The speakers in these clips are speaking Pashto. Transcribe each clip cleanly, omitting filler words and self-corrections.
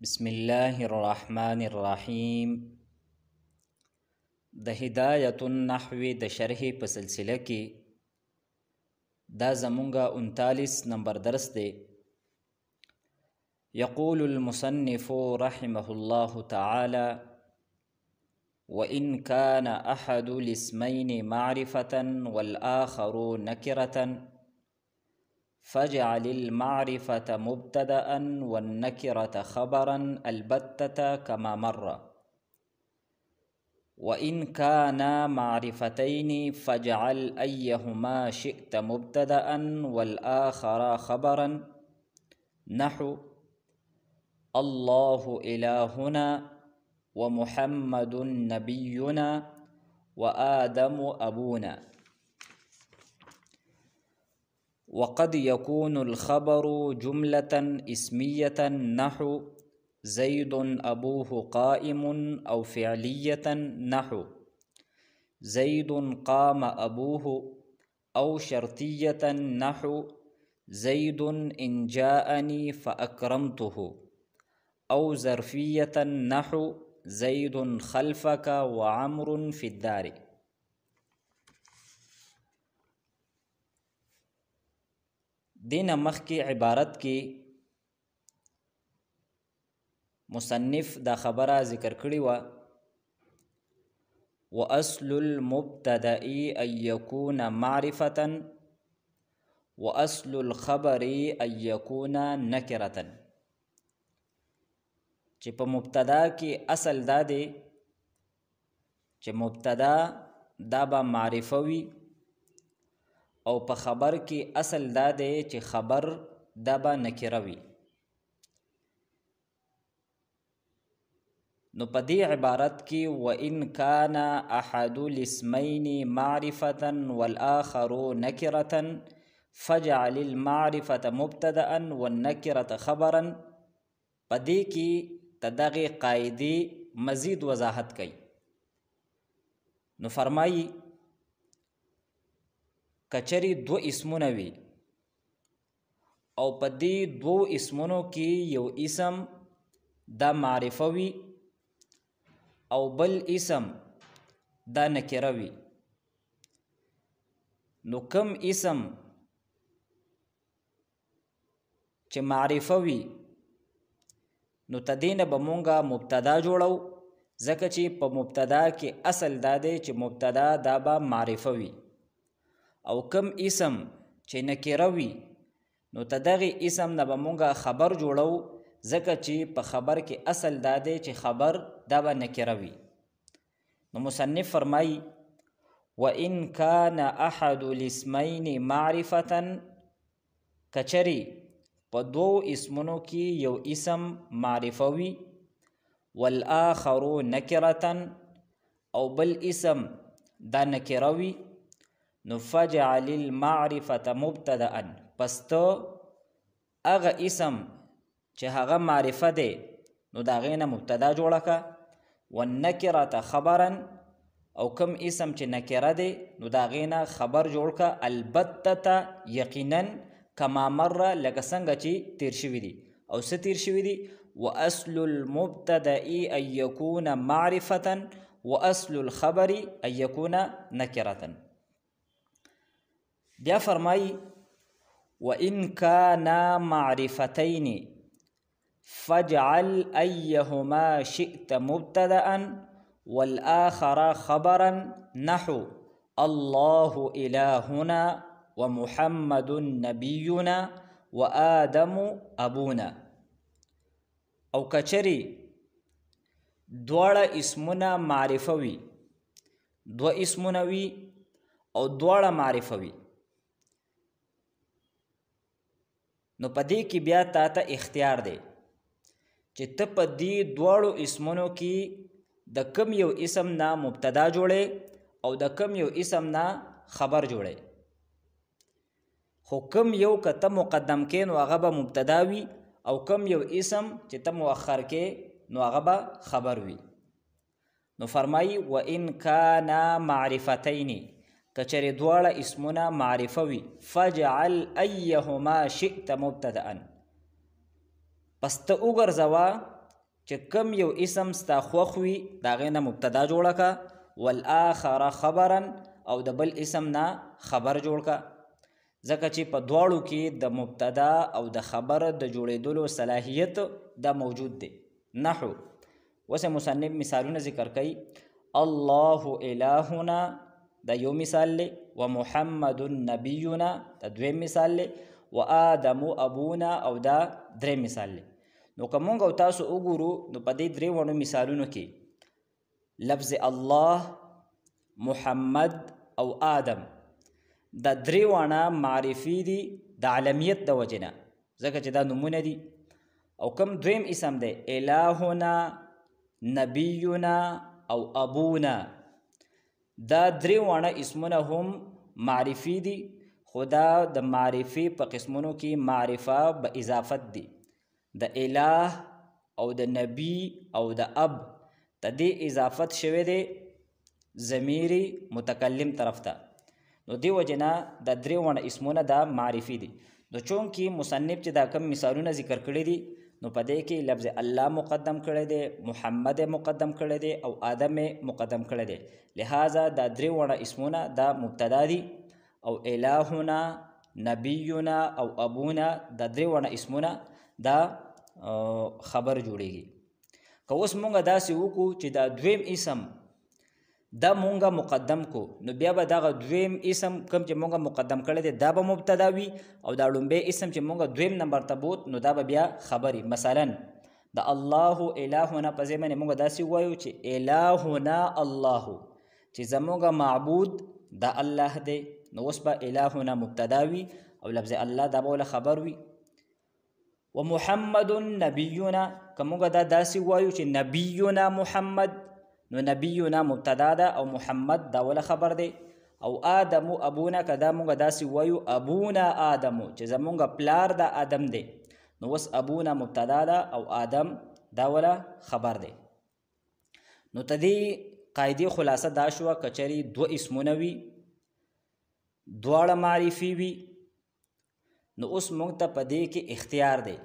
بسم الله الرحمن الرحیم. د هدایت النحو د شرح په سلسله کې دا زمونږه 39 نمبر درس دی. يقول المصنف رحمه الله تعالى: وإن كان أحد الاسمين معرفة والآخر نكرة فاجعل المعرفة مبتدأ والنكرة خبرا البتة كما مر. وإن كانا معرفتين فاجعل أيهما شئت مبتدأ والآخر خبرا، نحو الله إلهنا ومحمد نبينا وآدم أبونا. وقد يكون الخبر جملة اسمية نحو زيد أبوه قائم، أو فعلية نحو زيد قام أبوه، أو شرطية نحو زيد إن جاءني فأكرمته، أو ظرفية نحو زيد خلفك وعمر في الدار. دین مخکی عبارت کی مصنف دا خبره ذکر کړی و: وأصل المبتدأ أن يكون معرفة وأصل الخبر أن يكون نکرة. چې په مبتدا کې اصل دا دی چې مبتدا دا به معرفه وي، او په خبر کې اصل دا دی چې خبر دا به نکره وي. نو په دې عبارت کې وَإِن كَانَ أَحَدُ الْاسْمَيْنِ مَعْرِفَةً وَالْآخَرُ نَكِرَةً فَاجْعَلِ الْمَعْرِفَةَ مُبْتَدَأً وَالنَّكِرَةَ خَبَرًا. په دې کې د دغې قاعدې مزید وضاحت کوي. نو فرمایي کچری دو اسمونه وي او په دې دو اسمونو کې یو اسم دا معرفه وي او بل اسم دا نکره وي، نو کم اسم چې معرفه وي نو تدینه به مونږه مبتدا جوړو، ځکه چې په مبتدا کې اصل دا دی چې مبتدا دا به معرفه وي، او کم اسم چې نکره وي نو تدغه اسم نه به مونږه خبر جوړو، ځکه چې په خبر کې اصل دا دی چې خبر دا به نکره وي. نو مصنف فرمایي وَإِن كَانَ أَحَدُ الْاسْمَيْنِ مَعْرِفَةً، کچری په دو اسمونو کې یو اسم معرفه وي، وَالْآخَرُ نَكِرَةً او بل اسم دا نکره وي، نو فَاجْعَلِ الْمَعْرِفَةَ مُبْتَدَأً، پس ته هغه اسم چې هغه معرفه دی نو د هغې نه مبتدا جوړه که، والنکرة خبرا، او کم اسم چې نکره دی نو د هغې نه خبر جوړ که، البتة یقینا، کما مره لکه څنګه چې تیر شوي دي. او څه تیر شوي دي؟ واصل المبتدأ ان یکون معرفة واصل الخبر ان یکون نکرة. بیا فرمایی وَإِن كَانَا مَعْرِفَتَيْنِ فَاجْعَلْ أَيَّهُمَا شِئْتَ مُبْتَدَأً وَالْآخَرَ خَبَرًا، نحو الله إلهنا ومحمد نبينا وآدم أبونا. او کچری دواړه اسمونه معرفه وي، دو اسمونه وي او دواړه معرفه وي، نو په دې کې بیا تا ته اختیار دی چې ته په دې دواړو اسمونو کې د کم یو اسم نه مبتدا جوړې او د کم یو اسم نه خبر جوړې. خو کم یو که ته مقدم کې نو هغه به مبتدا وي، او کم یو اسم چې ته مؤخر کې نو هغه به خبر وي. نو فرمایي وَإِن كَانَا مَعْرِفَتَيْنِ، کچری دواړه اسمونه معرفه وي، فجعل ایهما شئت مبتدأ، پس ته وګرځوه چې کم یو اسم ستا خوښ وي د هغې نه مبتدا جوړه کا، والآخر خبرا او د بل اسم نه خبر جوړ کا، ځکه چې په دواړو کې د مبتدا او د خبر د جوړېدلو صلاحیت دا موجود دی. نحو اوس مصنف مثالونه ذکر کوي. الله الهنا دا یو مثال دی، ومحمد نبینا دا دویم مثال دی، وآدم ابونا او دا دریم مثال دی. نو که مونږ او تاسو وګورو نو په دې درې وړو مثالونو کې لفظ الله، محمد او آدم دا درې وانه معرفي دي د علمیت د وجې نه، ځکه چې دا نومونه دي. او کوم دویم اسم دی الهنا، نبینا او ابونا، دا درې وانه اسمونه هم معرفي دي، خو دا د معرفي په قسمونو کې معرفه به اضافت دي. د اله او د نبی او د اب ته دې اضافت شوی دی ضمیري متکلم طرف ته. نو دی وجه نه دا درې وانه اسمونه دا معرفي دي. نو چونکې مصنف چې دا کم مثالونه ذکر کړي دي نو په دې کې لفظ الله مقدم کړی دی، محمد مقدم کړی دی او آدم مقدم کړی دی، لہذا دا درې وانه اسمونه دا مبتدا دي او الهنا، نبینا او ابونا دا درې وانه اسمونه دا خبر جوړیږي. که اوس مونږ داسې وکړو چې دا دویم اسم دا مونږه مقدم کو، نو بیا به دغه دویم اسم کوم چې مونږه مقدم کړی دی دا به مبتدا وي، او دا لومبی اسم چې مونږه دویم نمبر ته بوت نو دا به بیا خبري. مثلا د الله الهنا په ځای باندې مونږ داسې ووایو چې الهنا الله، چې زمونږه معبود دا الله دی، نو اوس به الهنا مبتدا وي او لفظ الله دا به وله خبر وي. ومحمد نبینا، که مونږ دا داسې ووایو چې نبینا محمد، نو نبینا مبتدا ده او محمد دا وله خبر دی. او آدم ابونا، که دا مونږ داسې ووایو ابونا آدمو، چې زمونږ پلار دا آدم دی، نو اوس ابونا مبتدا ده او آدم دا وله خبر دی. نو ته دې قاعدې خلاصه دا شوه که چېرې دوه اسمونه وي دواړه معرفي وي، نو اوس مونږ ته په دې کې اختیار دی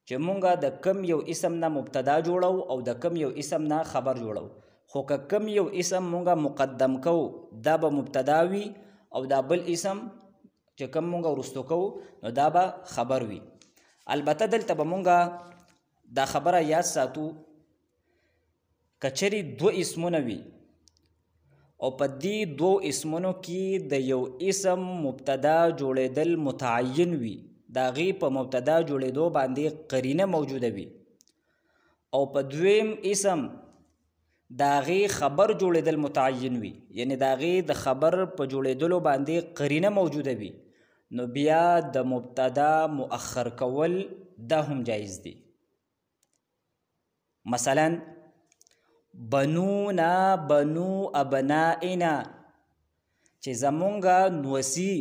چې مونږه د کم یو اسم نه مبتدا جوړو او د کم یو اسم نه خبر جوړو. خو که کم یو اسم مونږه مقدم کو دا به مبتدا وي او دا بل اسم چې کم مونږه وروستو کو نو دا به خبر وي. البته دلته به مونږه دا خبره یاد ساتو که چېرې دوه اسمونه وي او په دې دوو اسمونو کې د یو اسم مبتدا جوړېدل متعین وي، د هغې په مبتدا جوړېدو باندې قرینه موجوده وي، او په دویم اسم د هغې خبر جوړېدل متعین وي، یعنی د هغې د خبر په جوړېدلو باندې قرینه موجوده وي، نو بیا د مبتدا مؤخر کول دا هم جایز دي. مثلا بنونا بنو ابنائنا، چې زمونږه نوسی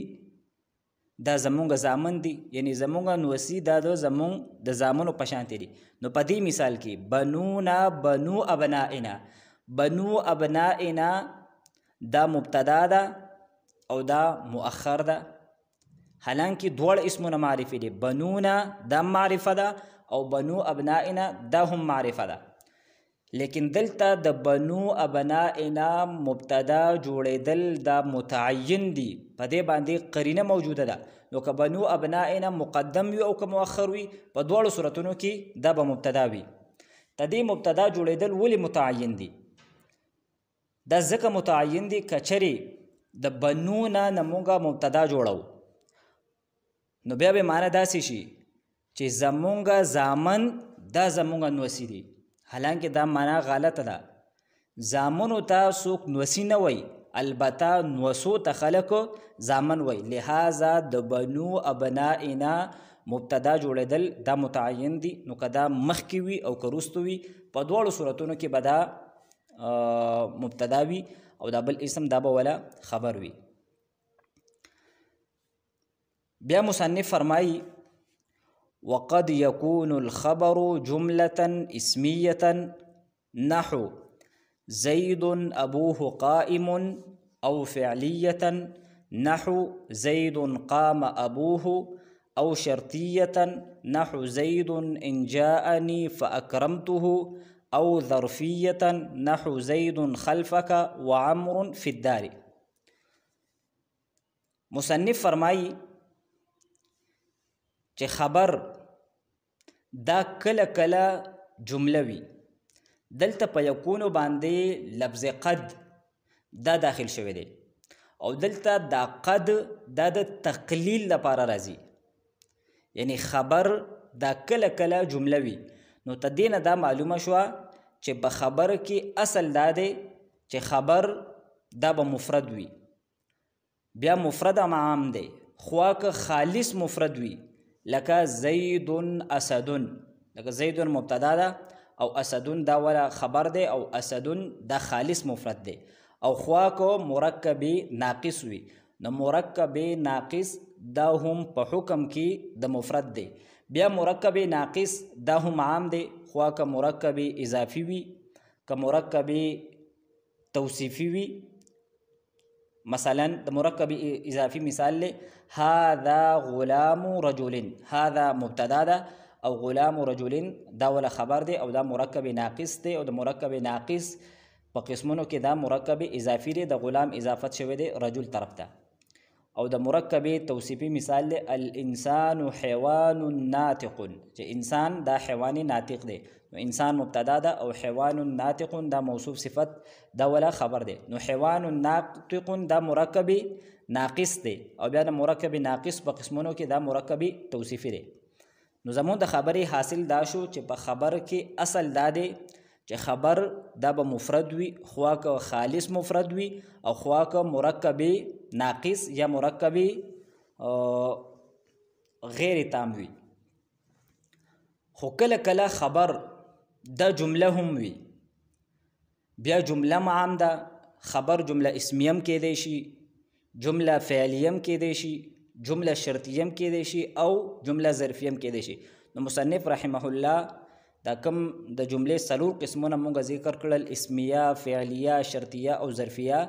دا زمونږه زامن دي، یعنی زمونږه نوسی دا زمونږ د زامنو په شانتې دي. نو په دې مثال کې بنونا بنو ابنائنا، بنو ابنائنا دا مبتدا ده او دا مؤخر ده، حالانکه دواړه اسمونه معرفي دي. بنونا دا معرفه ده او بنو ابنائنا دا هم معرفه ده، لیکن دلته د بنو ابنائنا مبتدا جوړېدل دا متعین دي، په دې باندې قرینه موجوده ده. نو که بنو ابنائنا مقدم وي او که مؤخر وي په دواړو صورتونو کې دا به مبتدا وي. د دې مبتدا جوړېدل ولې متعین دي؟ دا ځکه متعین دي که چېرې د بنو نه مونږه مبتدا جوړو نو بیا به معنی داسې شي چې زمونږه زامن دا زمونږه نوسی دي، حالانکه دا معنا غلطه ده. زامنو ته څوک نوسی نه وای، البته نوسو ته خلک زامن وای، لہذا د بنو ابنائنا مبتدا جوړېدل دا متعین دي. نو که دا مخکې وي او که وروستو وي په دواړو صورتونو کې به دا مبتدا وي او دا بل اسم دا به ولا خبر وي. بیا مصنف فرمایي وقد يكون الخبر جملة اسمية نحو زيد أبوه قائم، أو فعلية نحو زيد قام أبوه، او شرطیة نحو زید ان جاءنی فاکرمته او ظرفیة نحو زید خلفک وعمر فی الدار. مصنف فرمائی چې خبر دا کله کله جمله وي، دلته په یکونو باندې لفظ قد دا داخل شوی دی او دلته دا قد دا د تقلیل لپاره راځي، یعنی خبر دا کله کله جمله وي. نو تدینه دا معلومه شوه چې په خبر کې اصل دا دی چې خبر دا به مفرد وي، بیا مفرد هم عام دی، خو که خالص مفرد وي لکه زید اسدن، لکه زیدون مبتدا ده او اسدون دا ولا خبر دی او اسدون دا خالص مفرد دی، او خوا کو مرکب ناقص وي نو مرکب ناقص دا هم په حکم کې د مفرد دی. بیا مرکب ناقص دا هم عام دی، خوا که مرکب اضافي وي که مرکب توصیفي وي. مثلا د مرکب اضافي مثال له هذا غلام رجل، هذا مبتدا ده او غلام رجل دا ولا خبر دی او دا مرکب ناقص دی، او د مرکب ناقص په قسمونو کې دا مرکب اضافي دی، د غلام اضافت شوی دی رجل طرف ته. او د مرکب توصیفي مثال له الانسان حیوان ناطق، چې انسان دا حیوان ناطق دی، نو انسان مبتدا ده او حیوان ناطق دا موصوف صفت دا ولا خبر دی. نو حیوان ناطق دا مرکب ناقص دی او بیا د مرکب ناقص په قسمونو کې دا مرکب توصیفي دی. نو زمون د خبرې حاصل دا شو چې په خبر کې اصل دا دی چې خبر دا به مفرد وي، خوا که خالص مفرد وي او خوا که مرکب ناقص یا مرکب غیر تام وي. خو کله کله خبر دا جمله هم وي، بیا جمله عام ده، خبر جمله اسمیه هم کېدی شي، جمله فعلیه هم کېدی شي، جمله شرطیه هم کېدی شي او جمله ظرفیه هم کېدی شي. نو مصنف رحمه الله دا کم د جملې څلور قسمونه مونږ ذکر کړل، اسمیه، فعلیه، شرطیه او ظرفیه.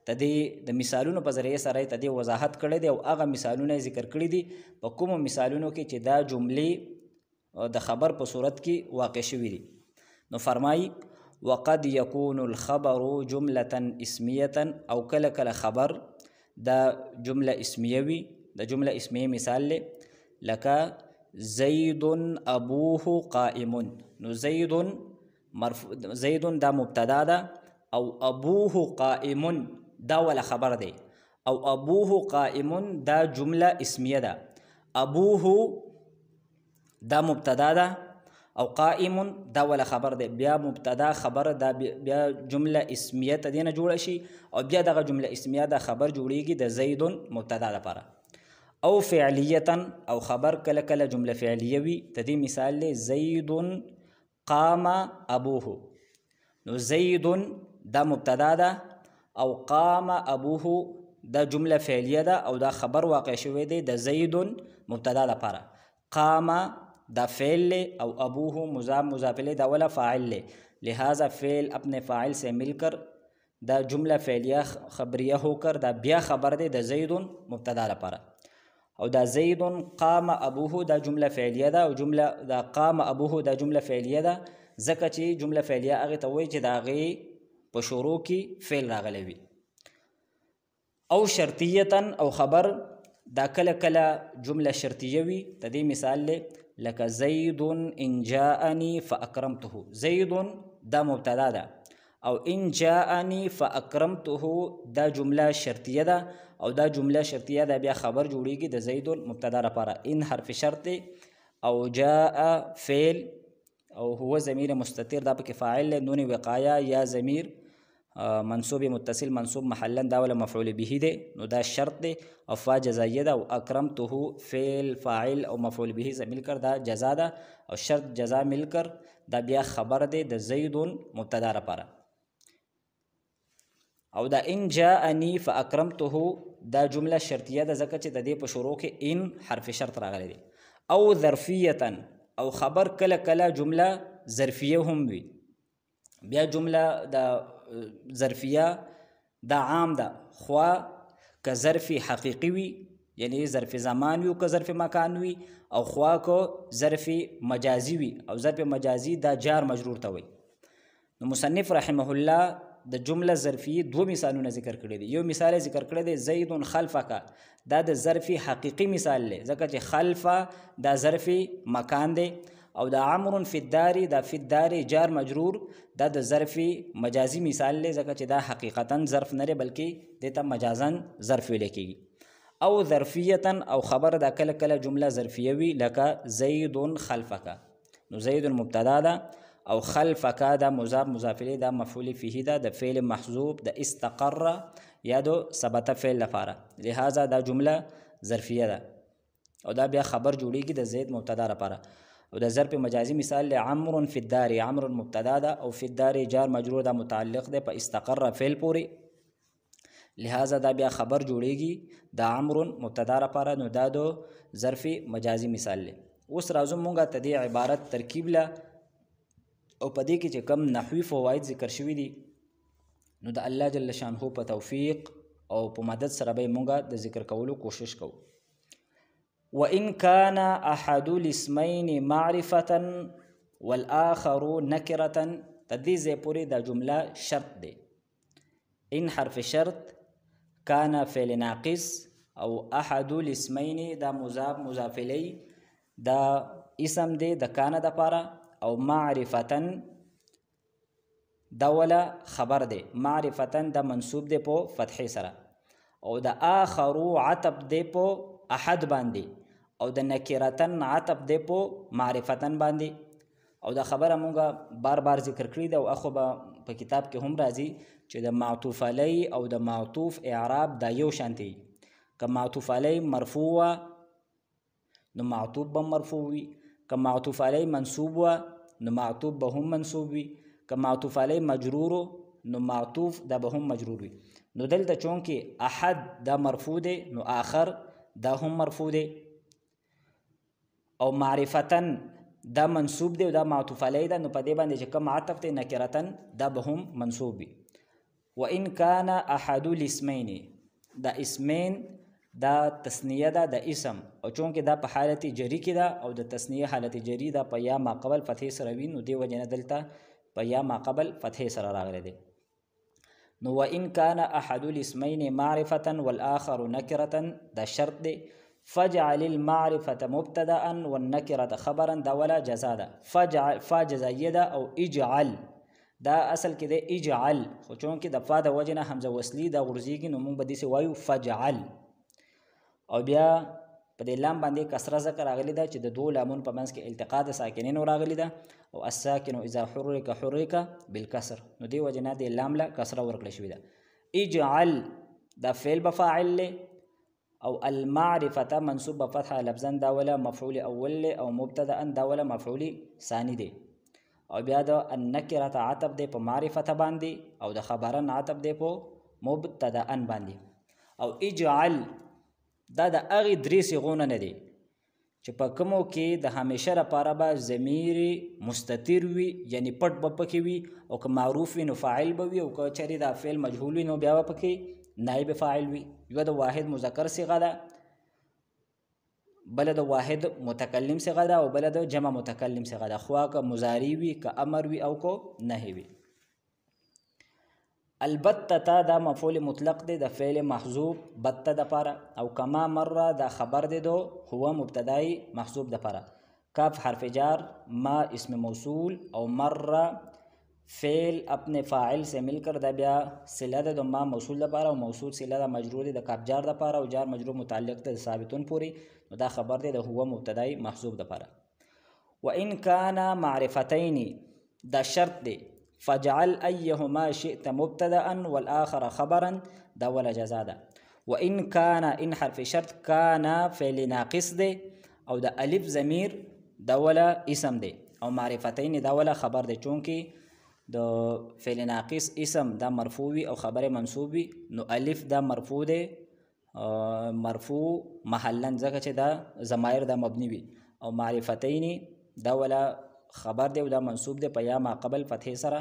تدې د مثالونو په ذریعه سره تدې وضاحت کړی دی او هغه مثالونه ذکر کړي دي په کومو مثالونو کې چې دا جملې د خبر په صورت کې واقع شوي دي. نو فرمایي وقد يكون الخبر جملة اسمیه، او کله کله خبر دا جمله اسمیه وي. د جمله اسمیه مثال له لکه زید ابوه قائم، نو زید دا مبتدا ده او ابوه قائم دا ولا خبر دی، او ابوه قائم دا جمله اسمیه ده. ابوه دا مبتدا ده او قائم دا ولا خبر دی، بیا مبتدا خبر دا بیا جمله اسمیه ته دینه جوړ شي او بیا دغه جمله اسمیه دا خبر جوړیږي د زید مبتدا لپاره. او فعلیه او خبر کله کله جمله فعلیه وي، تدې مثال له زید قام ابوه، نو زید دا مبتدا ده او قام ابوه دا جمله فعلیه ده او دا خبر واقع شوی دی د زید مبتدا لپاره. قام دا فعل او ابوه مضاف الیہ دا ولا فاعل لے، لہذا فعل اپنے فاعل سے مل کر دا جملہ فعلیہ خبریہ ہو کر دا بیا خبر دے دا زید مبتدا لپاره. او دا زید قام ابوه دا جمله فعلیه ده او جمله دا قام ابوه دا جمله فعلیه ده، ځکه چې جمله فعلیه هغې ته وایي چې د هغې په شروع کې فعل راغلی وي. او شرطیه او خبر دا کله کله جمله شرطیه وي، د دې مثال له لکه زید ان جاءنی فاکرمته، زید دا مبتدا ده او ان جاءنی فاکرمته دا جمله شرطیه ده او دا جمله شرطیه ده بیا خبر جوړیږي د زید مبتدا لپاره. ان حرف شرط او جاء فعل او هو ضمیر مستتر دا پکې فاعل نون وقایه یا ضمیر منصوب متصل منصوب محلا دا ولا مفعول به دی، نو دا شرط دی او فا جزایه ده او اکرمته فعل فاعل او مفعول به مل کر دا جزا ده او شرط جزا مل کر دا بیا خبر دی د زید مبتدا لپاره. او دا ان جاءنی فاکرمته دا جمله شرطیه ده ځکه چې د دې په شروع کې ان حرف شرط راغلی دی. او ظرفیه او خبر کله کله جمله ظرفیه هم وي، بیا جمله د ظرفیه دا عام ده، خوا که ظرف حقیقی وي یعنی ظرف زمان وي او که ظرف مکان وي، او خوا که ظرف مجازي وي، او ظرف مجازي دا جار مجرور ته وایي. نو مصنف رحمه الله د جمله ظرفي دوه مثالونه ذکر کړي دي. یو مثال ذکر کړی دی زید خلفک، دا د ظرف حقیقي مثال دی ځکه چې خلفه دا ظرف مکان دی، او دا عمر فی الدار دا فی الدار جار مجرور دا د ظرف مجازي مثال دی ځکه چې دا حقیقتا ظرف نه دی بلکې دې ته مجازا ظرف ویل کېږي. او ظرفیتا او خبر دا کله کله جمله ظرفیه وي لکه زید خلفک. نو زید مبتدا ده او خلفک دا مضاف مضاف الیه دا مفعول فیه ده د فعل محذوف د استقر یا د ثبت فعل لپاره، لہذا دا جمله ظرفیه ده او دا بیا خبر جوړیږي د زید مبتدا لپاره. او د ظرف مجازي مثال له عمرو فی الدار، عمرو مبتدا ده او فی الدار جار مجرور دا متعلق ده په استقر فعل پوری، لہذا دا بیا خبر جوړیږي د عمرو مبتدا لپاره. نو دا د ظرف مجازي مثال له. اوس راځو مونږه ته دې عبارت ترکیب له او په دې کې چې کم نحوي فواید ذکر شوي دي نو د الله جل شانه په توفیق او په مدد سره به مونږه د ذکر کولو کوشش کوو. وإن كان أحد الاسمين معرفة والآخر نكرة، تدې ځای پورې دا جمله شرط دی. ان حرف شرط، كان فعل ناقص، او أحد الاسمين دا مضاف مضاف الیه دا اسم دی د کان د پاره، او معرفتن دا ولا خبر دی. معرفتن دا منصوب دی په فتحې سره، او د آخرو عطب دی په احد باندې، او د نکرتن عطب دی په معرفتن باندې. او دا خبره مونږه بار بار ذکر کړی ده او اخو به په کتاب کې هم راځي چې د معطوف علی او د معطوف اعراب دا یو شانتي. که معطوف علی مرفوع نو معطوف به مرفوع وي، که معطوف علی منصوب و نو معطوف به هم منصوب وي، که معطوف علی مجرور نو معطوف دا به هم مجرور وي. نو دلته چونکې احد دا مرفوع دی نو آخر دا هم مرفوع دی، او معرفتن دا منصوب دی او دا معطوف علی ده، نو په دې باندې چې کوم عطف دی نکرتن دا به هم منصوب وي. وان کان احد الاسمین، دا اسمین دا تثنیه ده د اسم، او چونکې دا په حالت جری کې ده او د تثنیه حالت جری ده په یا ما قبل فتحې سره وي، نو دې وجه نه دلته په یا ما قبل فتحې سره راغلی دی. نو وان کان احد الاسمین معرفة والآخر نکرة دا شرط دی. فجعل المعرفة مبتدأ والنكرة خبرا دا ولا جزا ده. فا جزایه ده او اجعل دا اصل کې ده اجعل، خو چونکې د فا د وجه نه حمزه وصلي دا غورځېږي نو موږ به داسې وایو فجعل. او بیا په دې لام باندې کسره ذکر راغلی ده چې د دوو لامونو په منځ کې التقا د ساکنینو راغلی ده، او الساکن اذا حرک حرک بالکسر، نو دې وجه نه دې لام له کسره ورکړل شوې ده. اجعل دا فعل به فاعل له، او المعرفة منصوب بفتحة لفظا دا ولا مفعول اول او مبتدا دا ولا مفعول ثانی دی. او بیا د النکرة عطب دی په معرفة باندې، او د خبرن عطب دی په مبتدا باندې. او اجعل دا د هغې درې صیغونه نه دی چې په کومو کې د همیشه لپاره به ضمیر مستتر وي، یعنی پټ به پکې وي، او که معروف وي نو فاعل به وي، او که چېرې دا فعل مجهول وي نو بیا به پکې نائب فاعل وي. یو د واحد مذکر صیغه ده، بله د واحد متکلم صیغه ده، او بله د جمع متکلم صیغه ده، خوا که مضارع وي که امر وي او که نهی وي. البته تا دا مفعول مطلق دی د فعل محذوف بته د پاره، او کما مره دا خبر دی دو هو مبتدای محذوف د پاره. کاف حرف جار، ما اسم موصول، او مره فعل اپنے فاعل سے مل کر دا بیا صلہ د ما موصول د پاره، او موصول صلہ د مجرور د کاف جار د پاره، او جار مجرور متعلق د ثابتون پوری، نو دا خبر دی د هو مبتدای محذوف د پاره. وان کان معرفتین دا شرط دی. فجعل أيهما شئت مبتدأ والآخر خبرا دا ولا جزا ده. وإن كان إن حرف شرط كان فعل ناقص ده، أو دا ألف ضمير دا ولا اسم ده، أو معرفتين دا ولا خبر ده، چونكي دا فعل ناقص اسم دا مرفوع أو خبر منصوب، نو ألف دا مرفوع ده مرفوع محلا ځکه چې دا ضمائر دا مبني وي، او معرفتين دا ولا خبر دی او دا منصوب دی په یا ما قبل فتحې سره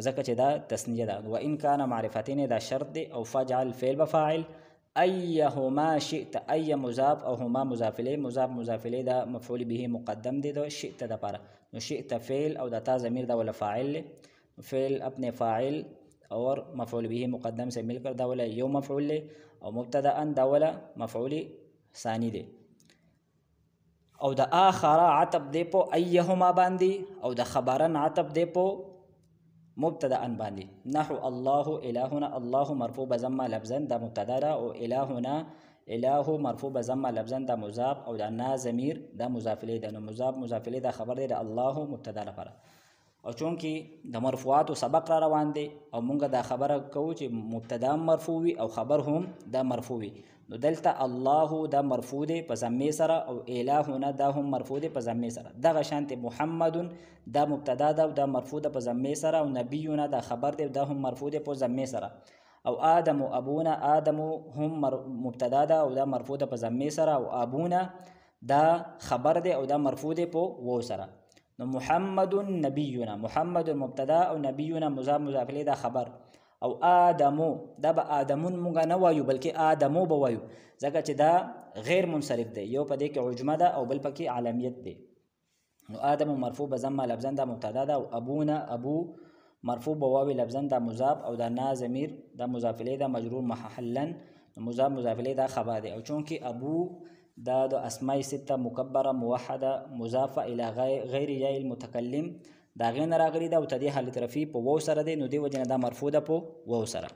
ځکه چې دا تثنیه ده. و ان کان معرفتین دا شرط دی، او فجعل فعل بفاعل، ایهما شئت، ای مضاف او هما مضاف الیه، مضاف الیه دا مفعول به مقدم دی د شئت د پاره. نو شئت فعل او د تا ضمیر دا ولا فاعل، فعل اپنے فاعل اور مفعول به مقدم سے مل کر دا ولا یو مفعول لے، او مبتدا ان دا ولا مفعول ثانی دے. او د آخر عطب دی په ایهما باندې، او د خبرن عطب دی په مبتدا ان باندې. نحو الله الهنا، الله مرفوع بضمه لفظا دا مبتدا دا، او الهنا اله مرفوع بضمه لفظا دا مضاف، او دا نا ضمیر دا مضاف الیه دا. نو مضاف الیه دا خبر دی د الله مبتدا لپاره. او چونکې د مرفوعاتو سبق را روان دی او مونږ دا خبره کوو چې مبتدا مرفوع وي او خبر هم دا مرفوع وي، نو دلته الله دا مرفوع دی په ضمې سره، او الهنا دا هم مرفوع دی په ضمې سره. دغه شانتې محمد دا مبتدا ده او دا مرفوع ده په ضمې سره، او نبینا دا خبر دی دا هم مرفوع دی په ضمې سره. او آدم و ابونا، آدم هم مبتدا ده او دا مرفوع ده په ضمې سره، او ابونا دا خبر دی او دا مرفوع دی په وو سره. نو محمد نبینا، محمد مبتدا او نبینا مضاف الیه دا خبر. او آدمو دا به آدمون مونږ نه وایو بلکې آدمو به وایو، ځکه چې دا غیر منصرف دی، یو په دې کې عجمه ده او بل پکې علمیت دی. نو آدم مرفوع بضمه لفظا دا مبتدا ده، او ابونا ابو مرفوع بواو لفظا دا مضاف، او دا نا ضمیر دا مضاف الیه دا مجرور محلا، مضاف الیه دا خبر دی. او چونکې ابو دا د اسماء سته مکبره موحده مضافه الی غیر یای المتکلم دا غین راغلی دا، او تدې حالت رفیع په وو سره دی، نو دی وجنه دا مرفوع ده په وو سره.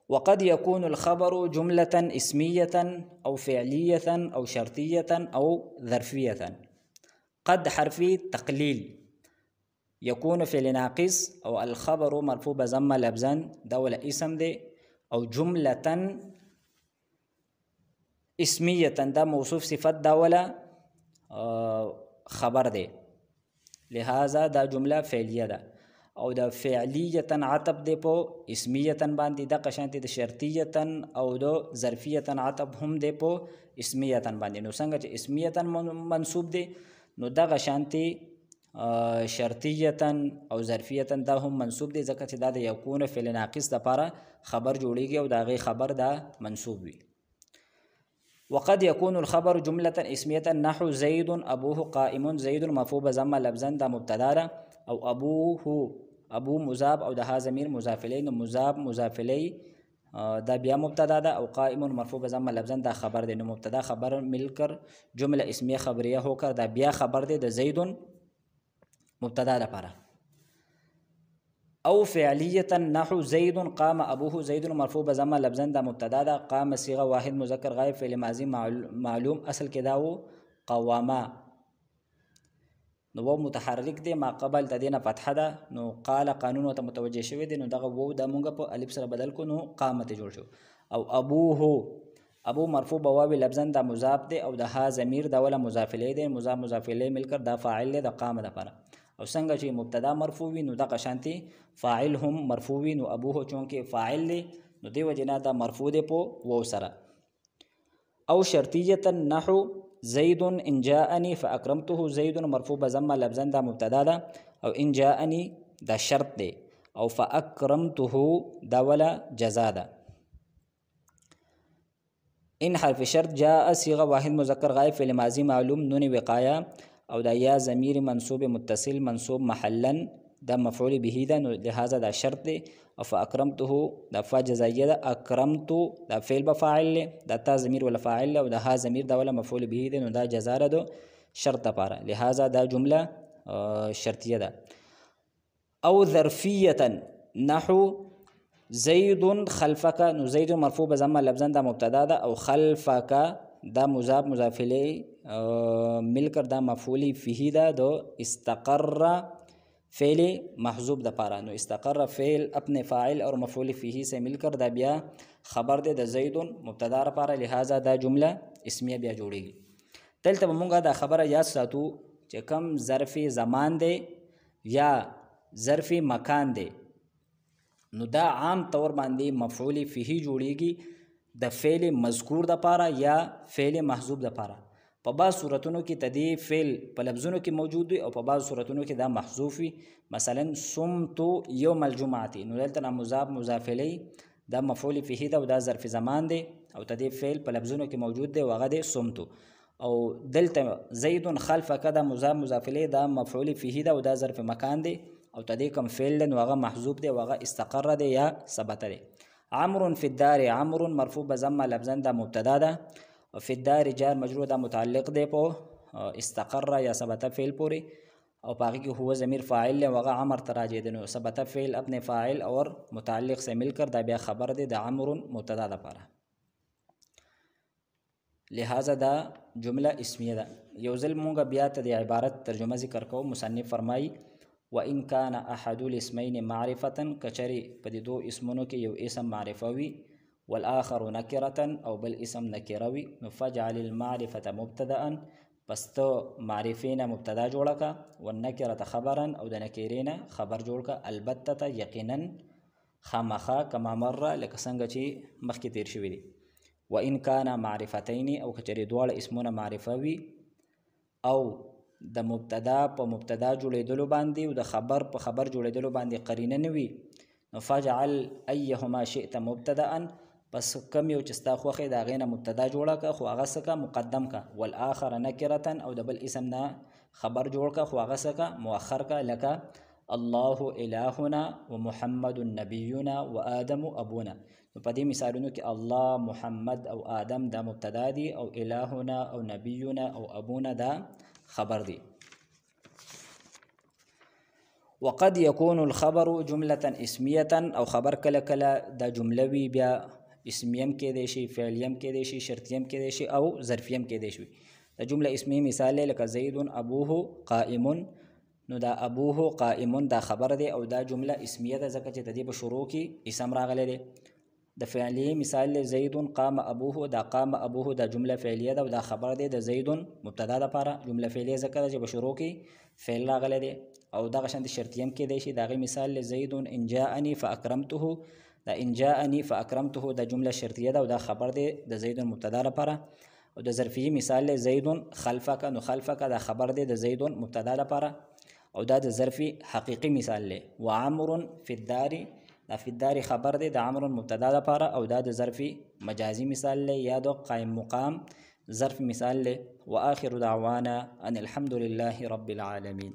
وقد يكون الخبر جملة اسمية او فعلية او شرطية او ظرفية. قد حرفي تقليل، يكون فعل ناقص، او الخبر مرفوع بضمه لفظا دا ولا اسم دی، او جملة اسمية دا موصوف صفت دا ولا خبر دی، لہذا دا جمله فعلیه ده. او دا فعلیتا عطب دی په اسمیتا باندې، دا قشانتی د شرطیتا او د ظرفیتا عطب هم دی په اسمیتا باندې. نو څنګه چې اسمیتا منصوب دی، نو دا قشانتی شرطیتا او ظرفیتا دا هم منصوب دی، ځکه چې دا د یکون فعل ناقص لپاره خبر جوړیږي او دا غي خبر دا منصوب وي. وقد يكون الخبر جملة اسمية نحو زيد أبوه قائم، زيد مرفوع بضمه لفظا دا مبتدا ده، او أبوه أبو مضاف او ده ضمير مضاف إليه، مضاف إليه دا بیا مبتدا ده، او قائم مرفوع بضمه لفظا دا خبر ده. نو مبتدا خبر ملکر جمله اسمیه خبریه ہوکر دا بیا خبر ده د زید مبتدا لپاره. او فعلیتا نحو زید قام ابوه، زید مرفوع بضمه لفظا دا مبتدا ده، قام صيغه واحد مذکر غائب فعل ماضی معلوم اصل کې دا و قواما، نو و متحرک دی ما قبل د دینه فتحه ده، نو قال قانون ته متوجه شوی دی، نو دغه وو د مونږ په الف سره بدل کو، نو قامت جوړ شو. او ابوه، ابو مرفوع بواو لفظا دا مضاف دی، او د ها ضمیر دا ولا مضاف الیه دی، مضاف الیه ملکر دا فاعل دی د قام د پر. او څنګه چې مبتدا مرفوع وي نو دغه شانتي فاعل هم مرفوع وي، نو ابوه چونکه فاعل دی نو دی وجنا دا مرفوع دی په وو سره. او شرطیه نحو زید ان جاءني فاكرمته، زید مرفوع بضمه لفظا دا مبتدا ده، او ان جاءني دا شرط دی، او فاكرمته دا ولا جزاء ده. ان حرف شرط جاء صيغه واحد مذکر غائب فعل ماضی معلوم نون وقایه، او دا یا ضمیر منصوب متصل منصوب محلا دا مفعول به ده، لہذا دا شرط دی. او فاکرمته دا فا جزائیه ده، اکرمتو دا فعل بفاعل دا تا ضمیر ولا فاعل، او دا ها ضمیر دا ولا مفعول به ده، نو دا جزا ده شرط پاره، لہذا دا جمله شرطیه ده. او ظرفیه نحو زید خلفک، نو زید مرفوع بضمه لفظا دا مبتدا ده، او خلفک دا مضاف الیه ملکر دا مفعول فيه ده دو استقر فعل محذوب د پاره، نو استقر فعل اپنے فاعل اور مفعول فيه سے ملکر دا بیا خبر ده د زید مبتدا لپاره، لہذا دا جمله اسمیه بیا جوړیږي. دلته مونږه دا خبره یاد ساتو چې کم ظرف زمان دی یا ظرف مکان دی، نو دا عام طور باندې مفعول فيه جوړیږي د فعل مذکور د پاره یا فعل محذوب د پاره. په بعض صورتونو کې تدی فعل په لفظونو کې موجود وي، او په بعض صورتونو کې دا محذوف وي. مثلا صمت یوم الجمعه، نو دلته مضاف الیه دا مفعول فيه ده او دا ظرف زمان دی او تدې فعل په لفظونو کې موجود دی وغه دی صمتو. او دلته زید خلفک دا مضاف الیه دا مفعول فيه ده او دا ظرف مکان دی او تدې کوم فعل دی وغه محذوف دی وغه استقر دی یا ثبت دی. عمرو فی الدار، عمرو مرفوع بضمه لفظا دا مبتدا ده او فی الدار جار مجرور دا متعلق دی په استقر یا ثبت فعل پوری او باقی की हुआ ज़मीर फ़ाइल वग़ा अमर तराजे दिनो सबत फ़ेल अपने फ़ाइल और मुताल्लिक़ से मिलकर दा बिया ख़बर दे दा अमरुन मुब्तदा दा पारा, लिहाजा दा जुमला इस्मिया दा। यौज़ल मूंगा बिया तदे इबारत तर्जुमा ज़िक्र को मुसन्निफ़ फरमाई व इन कान अहदुल इस्मैन मारिफ़तन कचरी पदी दो इसमों के यो इसम मारिफ़वी वल आखर नकिरतन और बल इसम नकिरवी फ़जअल मारिफ़त मुब्तदाअन पस तो मारिफीना मुब्तदा जोड़ा का व नकिरत खबरन और द नकीरीना खबर जोड़ का अलबत्ता यकीनन खामखा कमा मर्रा लकसंग ची मख की तीर शुवी दी। व इन काना मारिफतैनी और खचरी द्वाड़ इसमुना मारिफवी औ द मुब्तदा प मुब्तदा जुड़े दलो बांदी व द खबर प खबर जुड़े दलो बांदी करीना नवी फ़जअल अय्यहुमा शिअत मुब्तदाअन बस कम यो चस्ता खोखे दा गैना मुब्तदा जोड़ा का खो आगस का मुक़द्दम का वल आखर नकिरतन और डबल इसम ना खबर जोड़ का खो आगस का मुअख्खर का लका अल्लाहु इलाहुना व मुहम्मदुन नबियुना व आदम अबूना। तो पदी मिसालों कि अल्लाह मुहम्मद और आदम दा मुब्तदा दी और इलाहुना और नबियुना और अबूना दा खबर दी। वक़द यकूनुल ख़बरु जुमलतन इस्मियतन और ख़बर कला कला दा जुमलवी बिया इसमियम के देशी फ़ेलियम के देशी शर्तियम के देशी और ज़रफ़ियम के देशी। द जुमला इसमी मिसाल लक ज़ैदुन अबूहु क़ाइमुन नु दा अबूहु क़ाइमुन दा ख़बर दे और दा जुमला इसमिया दा ज़का च तदी शुरू की इसम रागले दे। द फ़ेली मिसाल ज़ैदुन क़ाम अबूहु दा क़ाम अबूहु दा जुमला फ़ेलिया दा दा ख़बर दे द ज़ैदुन मुब्तदा दा पारा जुमला फ़ेलिया ज़का जब शुरू की फ़ेल रागले दे। और दा गशंत शर्तियम के देशी दागी मिसाल ज़ैदुन इन जाअनी फ़अकरमतुहु दा इन जाअनी फ़अकरमतुहु दा जुमला शर्तिया दा ख़बर दे द ज़ैदुन मुब्तदा दा पारा। और द ज़रफ़ी मिसाल ज़ैदुन खल्फ़का नु खल्फ़का दा ख़बर दे द ज़ैदुन मुब्तदा दा पारा। और दा ज़रफ़ी हक़ीक़ी मिसाल ले व अमरुन फ़िद्दारी दा फ़िद्दारी ख़बर दे द अमरुन मुब्तदा दा पारा। और दा ज़रफ़ी मजाज़ी मिसाल ले या दो क़ाइम मुक़ाम ज़रफ़ मिसाल ले व आखिरु दावाना अनिल हम्दुलिल्लाहि रब्बिल आलमीन।